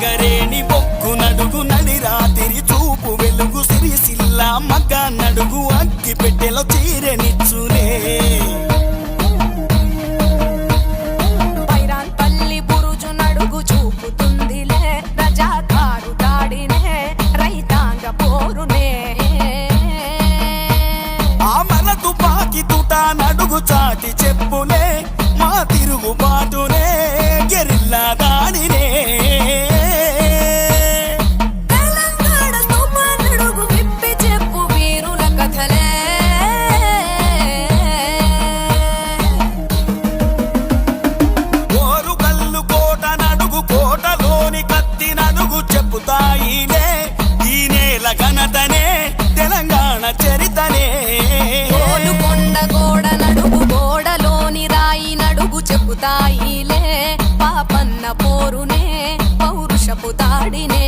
సింగరేణి బొగ్గు నడుగు నడిరాతిరి చూపు వెలుగు సిరిసిల్ల మగ్గ నడుగు అగ్గి పెట్టెలో చీరెనిచ్చునే పైరాన్పల్లి బురుజు నడుగు చూపుతుందిలే రజాకారు దాడినే రైతాంగ పోరునే ఆ మర తుపాకి తుట నడుగు చాటి చెప్పునే మా తిరుగుబాటునే గెరిల్లా దాడినే తెలంగాణ తుఫాన్ నడుగు విప్పి చెప్పు వీరుల కథలే ఓరుగల్లు కోట నడుగు కోటలోని కత్తి నడుగు చెప్పుతాయిలే ఈ నేల ఘనతనే తెలంగాణ చరితనే కొండ గోడ నడుగు గోడలోని రాయి నడుగు చెబుతాయిలే పాపన్న పోరునే పౌరుషపు దాడినే